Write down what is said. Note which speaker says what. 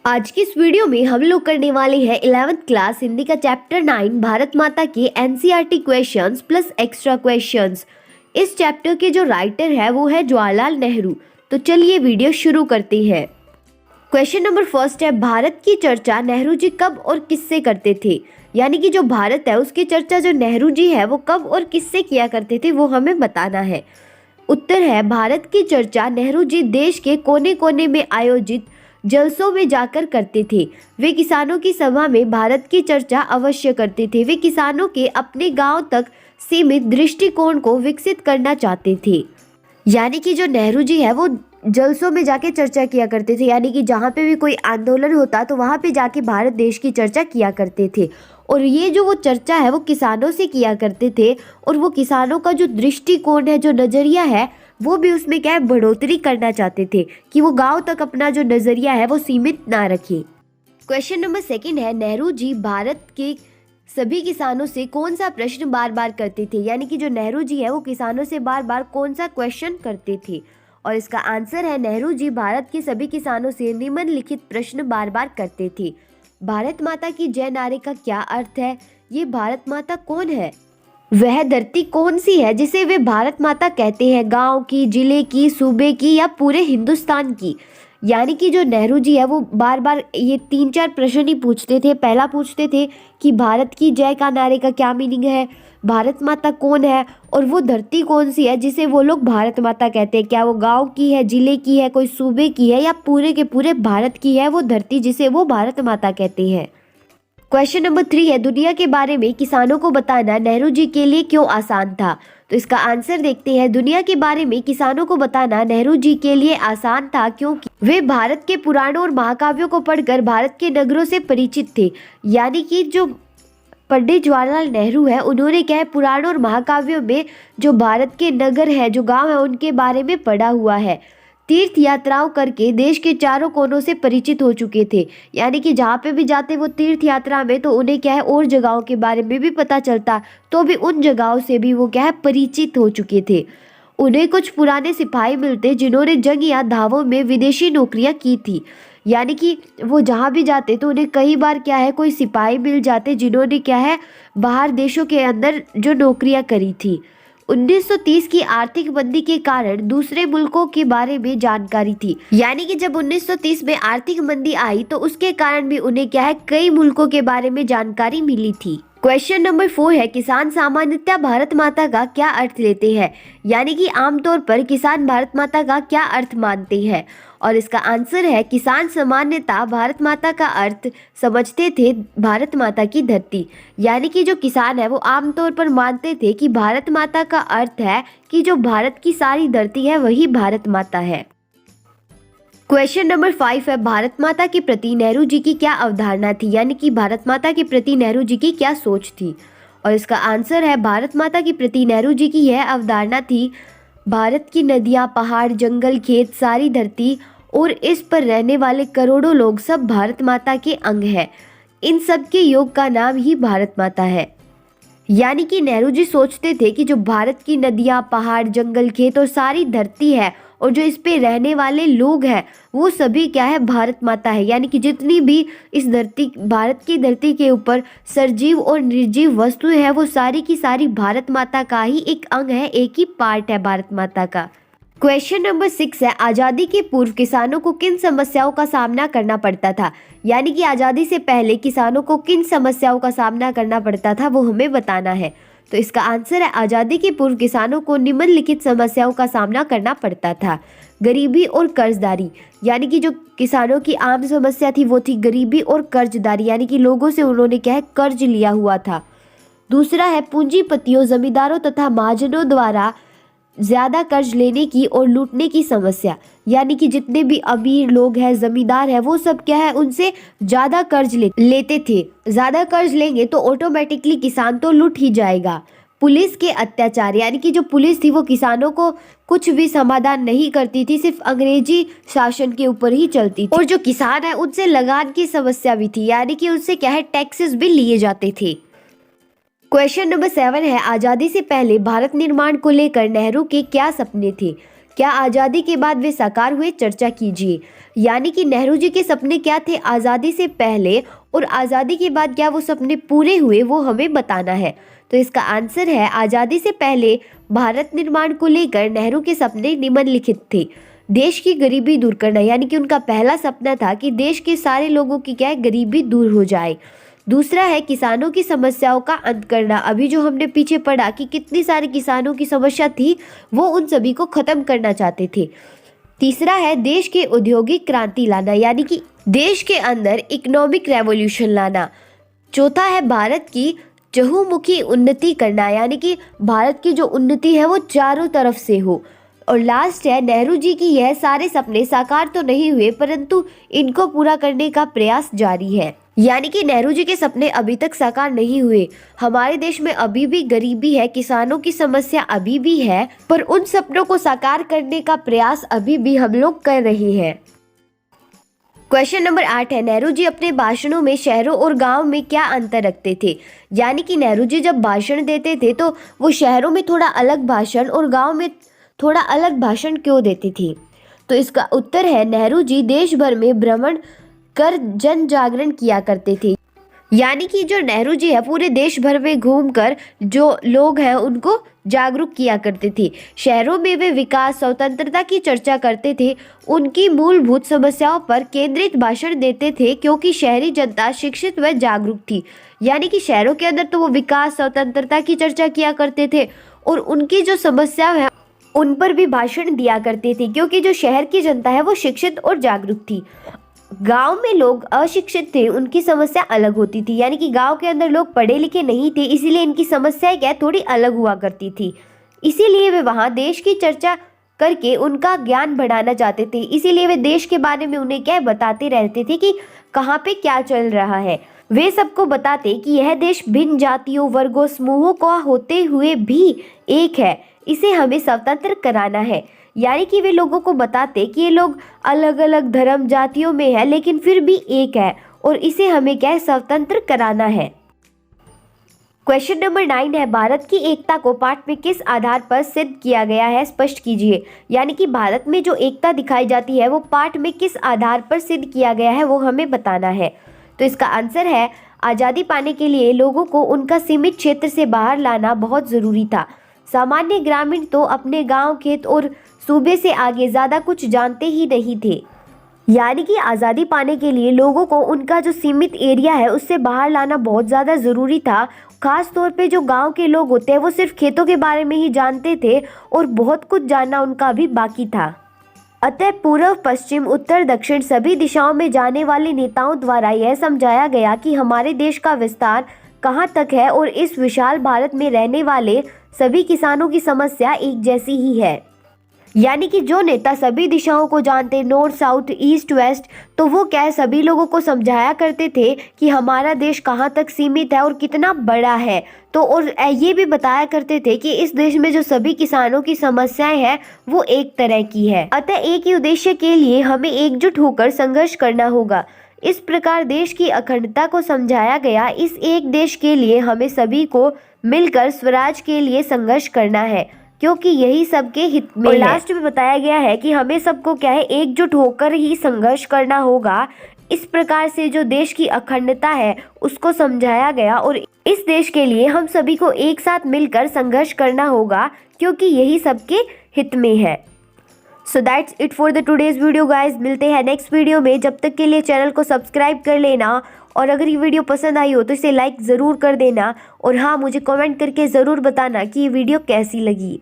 Speaker 1: आज की इस वीडियो में हम लोग करने वाले हैं 11th क्लास हिंदी का चैप्टर 9 भारत माता के NCERT questions plus extra questions. इस चैप्टर के जो राइटर है वो है जवाहरलाल नेहरू। तो चलिए वीडियो शुरू करते हैं। क्वेश्चन नंबर फर्स्ट है, भारत की चर्चा नेहरू जी कब और किससे करते थे? यानी कि जो भारत है उसकी चर्चा जो नेहरू जी है वो कब और किससे किया करते थे वो हमें बताना है। उत्तर है, भारत की चर्चा नेहरू जी देश के कोने कोने में आयोजित जलसों में जाकर करते थे। वे किसानों की सभा में भारत की चर्चा अवश्य करते थे। वे किसानों के अपने गांव तक सीमित दृष्टिकोण को विकसित करना चाहते थे। यानी कि जो नेहरू जी है वो जलसों में जाके चर्चा किया करते थे, यानी कि जहाँ पे भी कोई आंदोलन होता तो वहाँ पे जाके भारत देश की चर्चा किया करते थे। और ये जो वो चर्चा है वो किसानों से किया करते थे और वो किसानों का जो दृष्टिकोण है, जो नज़रिया है, वो भी उसमें क्या है बढ़ोतरी करना चाहते थे कि वो गांव तक अपना जो नज़रिया है वो सीमित ना रखे। क्वेश्चन नंबर सेकंड है, नेहरू जी भारत के सभी किसानों से कौन सा प्रश्न बार बार करते थे? यानी कि जो नेहरू जी है वो किसानों से बार बार कौन सा क्वेश्चन करते थे? और इसका आंसर है, नेहरू जी भारत के सभी किसानों से निम्नलिखित प्रश्न बार बार करते थे। भारत माता की जय नारे का क्या अर्थ है? ये भारत माता कौन है? वह धरती कौन सी है जिसे वे भारत माता कहते हैं? गांव की, जिले की, सूबे की या पूरे हिंदुस्तान की? यानी कि जो नेहरू जी है वो बार बार ये 3-4 प्रश्न ही पूछते थे। पहला पूछते थे कि भारत की जय का नारे का क्या मीनिंग है, भारत माता कौन है और वो धरती कौन सी है जिसे वो लोग भारत माता कहते हैं। क्या वो गांव की है, जिले की है, कोई सूबे की है या पूरे के पूरे भारत की है वो धरती जिसे वो भारत माता कहते हैं। क्वेश्चन नंबर 3 है, दुनिया के बारे में किसानों को बताना नेहरू जी के लिए क्यों आसान था? तो इसका आंसर देखते हैं। दुनिया के बारे में किसानों को बताना नेहरू जी के लिए आसान था क्योंकि वे भारत के पुराणों और महाकाव्यों को पढ़कर भारत के नगरों से परिचित थे। यानी कि जो पंडित जवाहरलाल नेहरू है उन्होंने क्या है पुराणों और महाकाव्यों में जो भारत के नगर है, जो गांव है, उनके बारे में पढ़ा हुआ है। तीर्थ यात्राओं करके देश के चारों कोनों से परिचित हो चुके थे। यानी कि जहाँ पे भी जाते वो तीर्थ यात्रा में तो उन्हें क्या है और जगहों के बारे में भी पता चलता, तो भी उन जगहों से भी वो क्या है परिचित हो चुके थे। उन्हें कुछ पुराने सिपाही मिलते जिन्होंने जंग या धावों में विदेशी नौकरियां की थी। यानी कि वो जहाँ भी जाते तो उन्हें कई बार क्या है कोई सिपाही मिल जाते जिन्होंने क्या है बाहर देशों के अंदर जो नौकरियां करी थी। 1930 की आर्थिक मंदी के कारण दूसरे मुल्कों के बारे में जानकारी थी। यानी कि जब 1930 में आर्थिक मंदी आई तो उसके कारण भी उन्हें क्या है कई मुल्कों के बारे में जानकारी मिली थी। क्वेश्चन नंबर 4 है, किसान सामान्यतः भारत माता का क्या अर्थ लेते हैं? यानी कि आमतौर पर किसान भारत माता का क्या अर्थ मानते हैं? और इसका आंसर है, किसान सामान्यतः भारत माता का अर्थ समझते थे भारत माता की धरती। यानी कि जो किसान है वो आमतौर पर मानते थे कि भारत माता का अर्थ है कि जो भारत की सारी धरती है वही भारत माता है। क्वेश्चन नंबर 5 है, भारत माता के प्रति नेहरू जी की क्या अवधारणा थी? यानी कि भारत माता के प्रति नेहरू जी की क्या सोच थी? और इसका आंसर है, भारत माता के प्रति नेहरू जी की यह अवधारणा थी, भारत की नदियाँ, पहाड़, जंगल, खेत, सारी धरती और इस पर रहने वाले करोड़ों लोग सब भारत माता के अंग हैं। इन सब के योग का नाम ही भारत माता है। यानी कि नेहरू जी सोचते थे कि जो भारत की नदियाँ, पहाड़, जंगल, खेत और सारी धरती है और जो इस पे रहने वाले लोग हैं वो सभी क्या है भारत माता है। यानी कि जितनी भी इस धरती भारत की धरती के ऊपर सजीव और निर्जीव वस्तुएं हैं वो सारी की सारी भारत माता का ही एक अंग है, एक ही पार्ट है भारत माता का। क्वेश्चन नंबर 6 है, आज़ादी के पूर्व किसानों को किन समस्याओं का सामना करना पड़ता था? यानी कि आज़ादी से पहले किसानों को किन समस्याओं का सामना करना पड़ता था वो हमें बताना है। तो इसका आंसर है, आज़ादी के पूर्व किसानों को निम्नलिखित समस्याओं का सामना करना पड़ता था। गरीबी और कर्जदारी। यानी कि जो किसानों की आम समस्या थी वो थी गरीबी और कर्जदारी, यानी कि लोगों से उन्होंने क्या है कर्ज लिया हुआ था। दूसरा है पूंजीपतियों, जमींदारों तथा महाजनों द्वारा ज्यादा कर्ज लेने की और लूटने की समस्या। यानी कि जितने भी अमीर लोग हैं, जमींदार है, वो सब क्या है उनसे ज्यादा कर्ज लेते थे। ज्यादा कर्ज लेंगे तो ऑटोमेटिकली किसान तो लूट ही जाएगा। पुलिस के अत्याचार। यानी कि जो पुलिस थी वो किसानों को कुछ भी समाधान नहीं करती थी, सिर्फ अंग्रेजी शासन के ऊपर ही चलती थी। और जो किसान है उनसे लगान की समस्या भी थी, यानी कि उनसे क्या है टैक्सेस भी लिए जाते थे। क्वेश्चन नंबर 7 है, आज़ादी से पहले भारत निर्माण को लेकर नेहरू के क्या सपने थे? क्या आज़ादी के बाद वे साकार हुए? चर्चा कीजिए। यानी कि नेहरू जी के सपने क्या थे आज़ादी से पहले और आज़ादी के बाद क्या वो सपने पूरे हुए, वो हमें बताना है। तो इसका आंसर है आज़ादी से पहले भारत निर्माण को लेकर नेहरू के सपने निम्नलिखित थे। देश की गरीबी दूर करना, यानी कि उनका पहला सपना था कि देश के सारे लोगों की क्या है, गरीबी दूर हो जाए। दूसरा है किसानों की समस्याओं का अंत करना। अभी जो हमने पीछे पढ़ा कि कितनी सारी किसानों की समस्या थी, वो उन सभी को खत्म करना चाहते थे। तीसरा है देश के औद्योगिक क्रांति लाना, यानी कि देश के अंदर इकोनॉमिक रेवोल्यूशन लाना। चौथा है भारत की चहुमुखी उन्नति करना, यानी कि भारत की जो उन्नति है वो चारों तरफ से हो। और लास्ट है नेहरू जी की यह सारे सपने साकार तो नहीं हुए, परंतु इनको पूरा करने का प्रयास जारी है। यानी कि नेहरू जी के सपने अभी तक साकार नहीं हुए। हमारे देश में अभी भी गरीबी है, किसानों की समस्या अभी भी है, पर उन सपनों को साकार करने का प्रयास अभी भी हम लोग कर रहे हैं। क्वेश्चन नंबर 8 है नेहरू जी अपने भाषणों में शहरों और गांव में क्या अंतर रखते थे? यानी कि नेहरू जी जब भाषण देते थे तो वो शहरों में थोड़ा अलग भाषण और गांव में थोड़ा अलग भाषण क्यों देते थे? तो इसका उत्तर है नेहरू जी देश भर में भ्रमण कर जन जागरण किया करते थे। यानी कि जो नेहरू जी है पूरे देश भर में घूमकर जो लोग हैं उनको जागरूक किया करते थे। शहरों में वे विकास स्वतंत्रता की चर्चा करते थे, उनकी मूलभूत समस्याओं पर केंद्रित भाषण देते थे, क्योंकि शहरी जनता शिक्षित व जागरूक थी। यानी कि शहरों के अंदर तो वो विकास स्वतंत्रता की चर्चा किया करते थे और उनकी जो समस्या है उन पर भी भाषण दिया करते थे, क्योंकि जो शहर की जनता है वो शिक्षित और जागरूक थी। गांव में लोग अशिक्षित थे, उनकी समस्या अलग होती थी। यानी कि गांव के अंदर लोग पढ़े लिखे नहीं थे, इसीलिए इनकी समस्याएं क्या थोड़ी अलग हुआ करती थी। इसीलिए वे वहां देश की चर्चा करके उनका ज्ञान बढ़ाना चाहते थे। इसीलिए वे देश के बारे में उन्हें क्या बताते रहते थे कि कहाँ पे क्या चल रहा है। वे सबको बताते कि यह देश भिन्न जातियों, वर्गों, समूहों का होते हुए भी एक है, इसे हमें स्वतंत्र कराना है। यानी कि वे लोगों को बताते कि ये लोग अलग अलग धर्म जातियों में है, लेकिन फिर भी एक है और इसे हमें क्या स्वतंत्र कराना है। क्वेश्चन नंबर 9 है भारत की एकता को पाठ में किस आधार पर सिद्ध किया गया है? स्पष्ट कीजिए। यानी कि भारत में जो एकता दिखाई जाती है वो पाठ में किस आधार पर सिद्ध किया गया है, वो हमें बताना है। तो इसका आंसर है आज़ादी पाने के लिए लोगों को उनका सीमित क्षेत्र से बाहर लाना बहुत ज़रूरी था। सामान्य ग्रामीण तो अपने गांव, खेत और सूबे से आगे ज़्यादा कुछ जानते ही नहीं थे। यानी कि आज़ादी पाने के लिए लोगों को उनका जो सीमित एरिया है उससे बाहर लाना बहुत ज़्यादा ज़रूरी था। खास तौर पे जो गांव के लोग होते हैं वो सिर्फ खेतों के बारे में ही जानते थे और बहुत कुछ जानना उनका भी बाकी था। अतः पूर्व, पश्चिम, उत्तर, दक्षिण सभी दिशाओं में जाने वाले नेताओं द्वारा यह समझाया गया कि हमारे देश का विस्तार कहाँ तक है और इस विशाल भारत में रहने वाले सभी किसानों की समस्या एक जैसी ही है। यानी कि जो नेता सभी दिशाओं को जानते, नॉर्थ, साउथ, ईस्ट, वेस्ट, तो वो क्या है सभी लोगों को समझाया करते थे कि हमारा देश कहाँ तक सीमित है और कितना बड़ा है। तो और ये भी बताया करते थे कि इस देश में जो सभी किसानों की समस्याएं हैं वो एक तरह की है। अतः एक ही उद्देश्य के लिए हमें एकजुट होकर संघर्ष करना होगा। इस प्रकार देश की अखंडता को समझाया गया। इस एक देश के लिए हमें सभी को मिलकर स्वराज के लिए संघर्ष करना है, क्योंकि यही सबके हित में है। लास्ट में बताया गया है कि हमें सबको क्या है एकजुट होकर ही संघर्ष करना होगा। इस प्रकार से जो देश की अखंडता है उसको समझाया गया और इस देश के लिए हम सभी को एक साथ मिलकर संघर्ष करना होगा, क्योंकि यही सबके हित में है। So that's it for the today's video guys. मिलते हैं नेक्स्ट वीडियो में। जब तक के लिए चैनल को सब्सक्राइब कर लेना और अगर ये वीडियो पसंद आई हो तो इसे लाइक ज़रूर कर देना और हाँ, मुझे कमेंट करके ज़रूर बताना कि ये वीडियो कैसी लगी।